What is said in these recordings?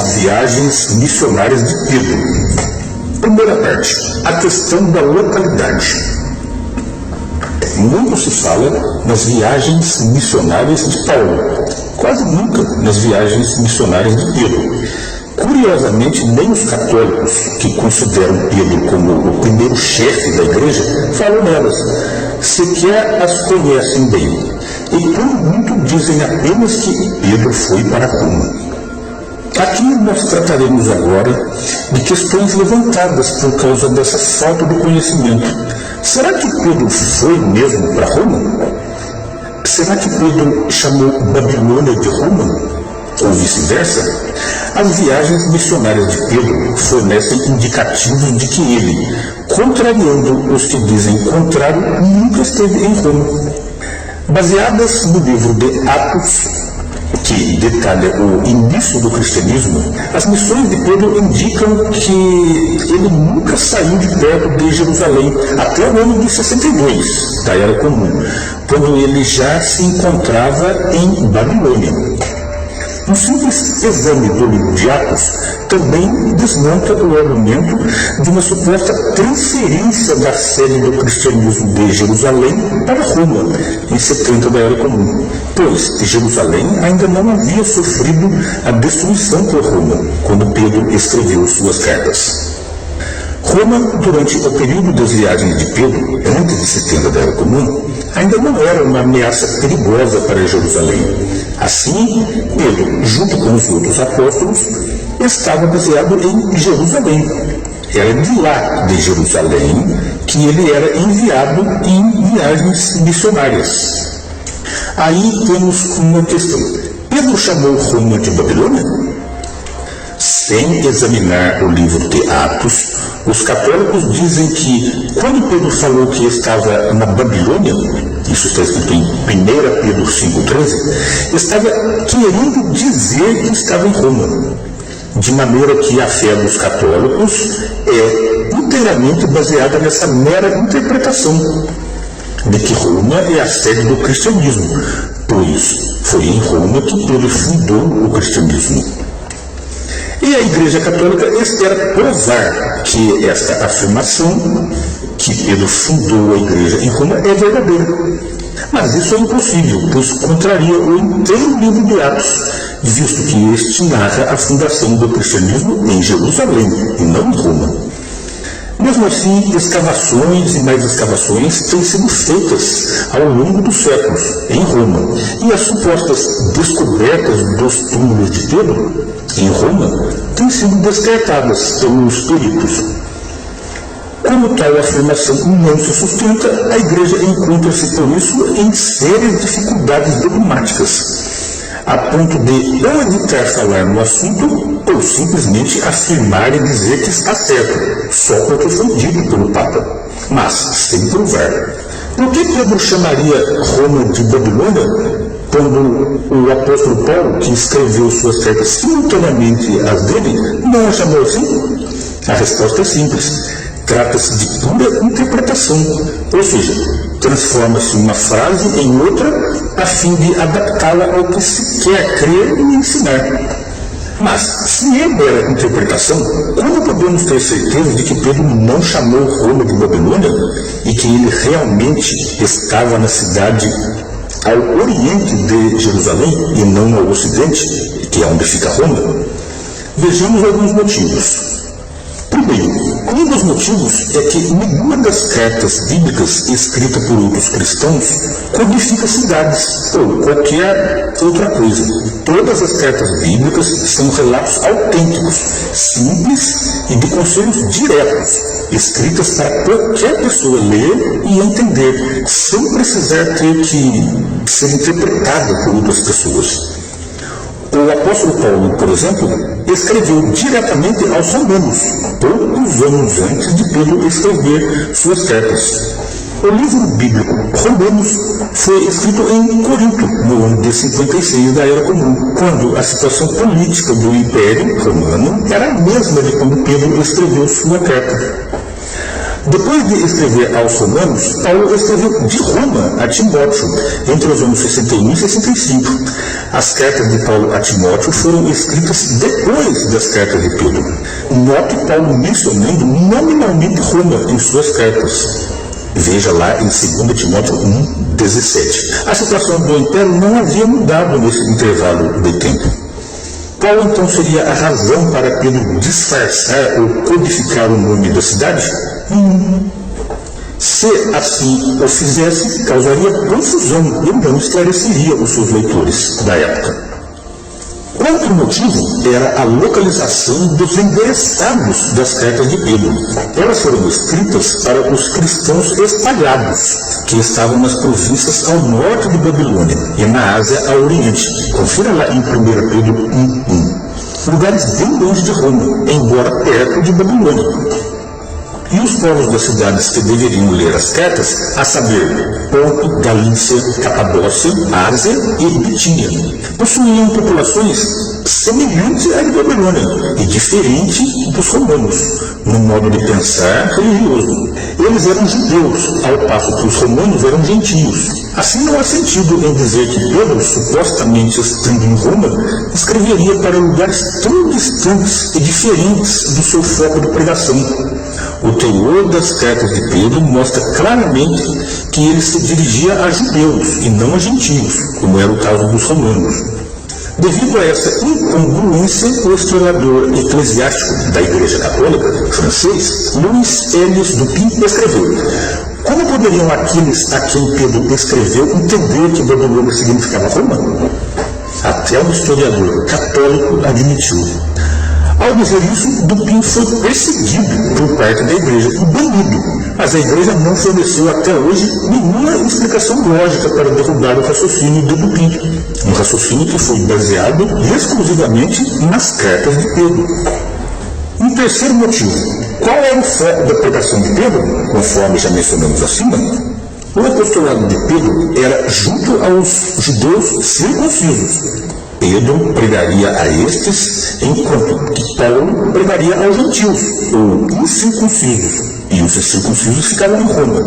as viagens missionárias de Pedro. Primeira parte, a questão da localidade. Muito se fala nas viagens missionárias de Paulo, quase nunca nas viagens missionárias de Pedro. Curiosamente, nem os católicos, que consideram Pedro como o primeiro chefe da igreja, falam nelas, sequer as conhecem bem. E por muito dizem apenas que Pedro foi para Roma. Aqui nós trataremos agora de questões levantadas por causa dessa falta de conhecimento. Será que Pedro foi mesmo para Roma? Será que Pedro chamou Babilônia de Roma? Ou vice-versa? As viagens missionárias de Pedro fornecem indicativos de que ele, contrariando os que dizem o contrário, nunca esteve em Roma. Baseadas no livro de Atos, que detalha o início do cristianismo, as missões de Pedro indicam que ele nunca saiu de perto de Jerusalém, até o ano de 62 da Era Comum, quando ele já se encontrava em Babilônia. Um simples exame do livro de Atos também desmonta o argumento de uma suposta transferência da sede do cristianismo de Jerusalém para Roma, em 70 da Era Comum, pois Jerusalém ainda não havia sofrido a destruição por Roma, quando Pedro escreveu suas cartas. Roma, durante o período das viagens de Pedro, antes de 70 da Era Comum, ainda não era uma ameaça perigosa para Jerusalém. Assim, Pedro, junto com os outros apóstolos, estava baseado em Jerusalém. Era de lá, de Jerusalém, que ele era enviado em viagens missionárias. Aí temos uma questão. Pedro chamou Roma de Babilônia? Sem examinar o livro de Atos, os católicos dizem que, quando Pedro falou que estava na Babilônia, isso está escrito em 1 Pedro 5,13, estava querendo dizer que estava em Roma, de maneira que a fé dos católicos é inteiramente baseada nessa mera interpretação de que Roma é a sede do cristianismo, pois foi em Roma que Pedro fundou o cristianismo. E a Igreja Católica espera provar que esta afirmação, que Pedro fundou a Igreja em Roma, é verdadeira. Mas isso é impossível, pois contraria o inteiro livro de Atos, visto que este narra a fundação do cristianismo em Jerusalém, e não em Roma. Mesmo assim, escavações e mais escavações têm sido feitas ao longo dos séculos, em Roma, e as supostas descobertas dos túmulos de Pedro, em Roma, têm sido descartadas pelos peritos. Como tal afirmação não se sustenta, a Igreja encontra-se, por isso, em sérias dificuldades dogmáticas, a ponto de ou evitar falar no assunto ou simplesmente afirmar e dizer que está certo, só porque foi dito pelo Papa, mas sem provar. Por que Pedro chamaria Roma de Babilônia quando o apóstolo Paulo, que escreveu suas cartas simultaneamente às dele, não a chamou assim? A resposta é simples. Trata-se de pura interpretação, ou seja, transforma-se uma frase em outra a fim de adaptá-la ao que se quer crer e ensinar. Mas, se é mera interpretação, como podemos ter certeza de que Pedro não chamou Roma de Babilônia e que ele realmente estava na cidade ao oriente de Jerusalém e não ao ocidente, que é onde fica Roma? Vejamos alguns motivos. Primeiro, um dos motivos é que nenhuma das cartas bíblicas escritas por outros cristãos codifica cidades ou qualquer outra coisa. Todas as cartas bíblicas são relatos autênticos, simples e de conselhos diretos, escritas para qualquer pessoa ler e entender, sem precisar ter que ser interpretada por outras pessoas. O apóstolo Paulo, por exemplo, escreveu diretamente aos romanos, poucos anos antes de Pedro escrever suas cartas. O livro bíblico Romanos foi escrito em Corinto, no ano de 56 da Era Comum, quando a situação política do Império Romano era a mesma de quando Pedro escreveu sua carta. Depois de escrever aos romanos, Paulo escreveu de Roma a Timóteo, entre os anos 61 e 65. As cartas de Paulo a Timóteo foram escritas depois das cartas de Pedro. Note Paulo mencionando nominalmente Roma em suas cartas. Veja lá em 2 Timóteo 1:17. A situação do Império não havia mudado nesse intervalo de tempo. Qual então seria a razão para Pedro disfarçar ou codificar o nome da cidade? Se assim o fizesse, causaria confusão e não esclareceria os seus leitores da época. Outro motivo era a localização dos endereçados das cartas de Pedro. Elas foram escritas para os cristãos espalhados, que estavam nas províncias ao norte de Babilônia e na Ásia ao oriente. Confira lá em 1 Pedro 1:1. Lugares bem longe de Roma, embora perto de Babilônia. E os povos das cidades que deveriam ler as cartas, a saber, Ponto, Galícia, Capadócia, Ásia e Bitínia, possuíam populações semelhantes à de Babilônia e diferente dos romanos, no modo de pensar religioso. Eles eram judeus, ao passo que os romanos eram gentios. Assim não há sentido em dizer que Pedro, supostamente estando em Roma, escreveria para lugares tão distantes e diferentes do seu foco de pregação. O teor das cartas de Pedro mostra claramente que ele se dirigia a judeus e não a gentios, como era o caso dos romanos. Devido a essa incongruência, o historiador eclesiástico da Igreja Católica francês, Louis Elias Dupin, escreveu: como poderiam aqueles a quem Pedro escreveu entender que Babilônia significava Roma? Até um historiador católico admitiu. Ao dizer isso, Dupin foi perseguido por parte da igreja e banido, mas a igreja não forneceu até hoje nenhuma explicação lógica para derrubar o raciocínio de Dupin, um raciocínio que foi baseado exclusivamente nas cartas de Pedro. Um terceiro motivo: qual era o foco da pregação de Pedro, conforme já mencionamos acima? O apostolado de Pedro era junto aos judeus circuncisos. Pedro pregaria a estes, enquanto que Paulo pregaria aos gentios, ou incircuncisos, e os incircuncisos ficavam em Roma.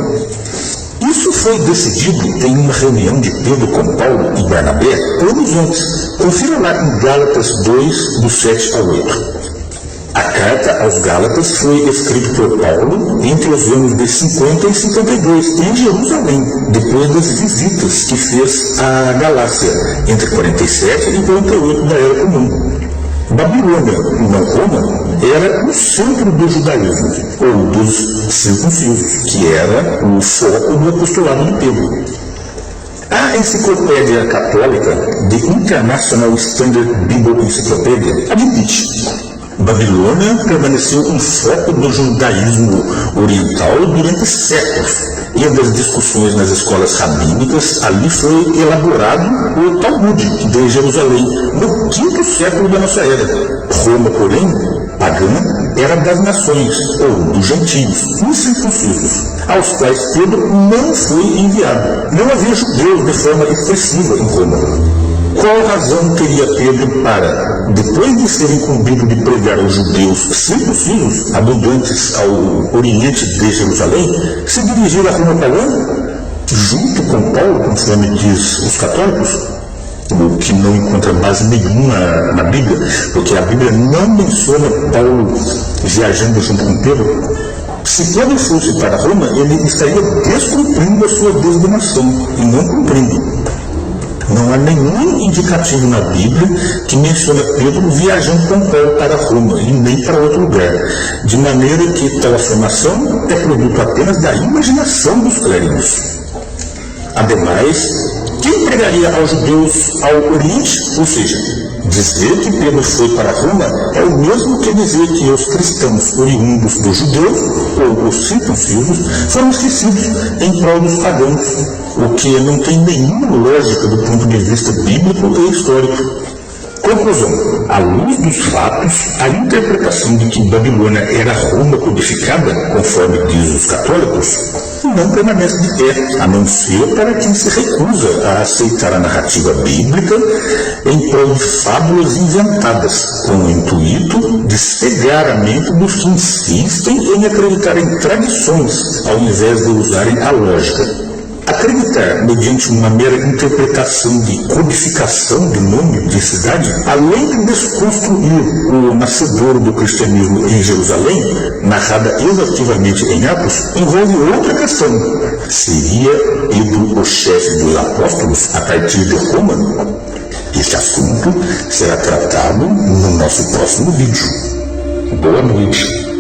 Isso foi decidido em uma reunião de Pedro com Paulo e Barnabé anos antes. Confira lá em Gálatas 2, do 7 ao 8. A carta aos Gálatas foi escrita por Paulo entre os anos de 50 e 52, em Jerusalém, depois das visitas que fez à Galácia, entre 47 e 48 da Era Comum. Babilônia, e não Roma, era o centro do judaísmo, ou dos circuncisos, que era o foco do apostolado de Pedro. A Enciclopédia Católica, The International Standard Bible Encyclopedia, admite: Babilônia permaneceu um foco do judaísmo oriental durante séculos, e das discussões nas escolas rabínicas, ali foi elaborado o Talmud de Jerusalém, no 5º século da nossa era. Roma, porém, pagã, era das nações, ou dos gentios, incircuncisos, aos quais Pedro não foi enviado. Não havia judeus de forma expressiva em Roma. Qual razão teria Pedro para, depois de ser incumbido de pregar aos judeus circuncisos, abundantes ao oriente de Jerusalém, se dirigir a Roma pagã? Junto com Paulo, conforme diz os católicos, o que não encontra base nenhuma na Bíblia, porque a Bíblia não menciona Paulo viajando junto com Pedro. Se Pedro fosse para Roma, ele estaria descumprindo a sua designação e não cumprindo. Não há nenhum indicativo na Bíblia que menciona Pedro viajando com Paulo para Roma e nem para outro lugar, de maneira que tal afirmação é produto apenas da imaginação dos clérigos. Ademais, quem pregaria aos judeus ao Oriente? Ou seja, dizer que Pedro foi para Roma é o mesmo que dizer que os cristãos oriundos dos judeus, ou os circuncisos, foram esquecidos em prol dos pagãos, o que não tem nenhuma lógica do ponto de vista bíblico e histórico. Conclusão: à luz dos fatos, a interpretação de que Babilônia era Roma codificada, conforme diz os católicos, não permanece de pé, a não ser para quem se recusa a aceitar a narrativa bíblica em prol de fábulas inventadas, com o intuito de cegar a mente dos que insistem em acreditar em tradições, ao invés de usarem a lógica. Acreditar, mediante uma mera interpretação de codificação de nome de cidade, além de desconstruir o nascedouro do cristianismo em Jerusalém, narrada exaustivamente em Atos, envolve outra questão. Seria ido o chefe dos apóstolos a partir de Roma? Este assunto será tratado no nosso próximo vídeo. Boa noite.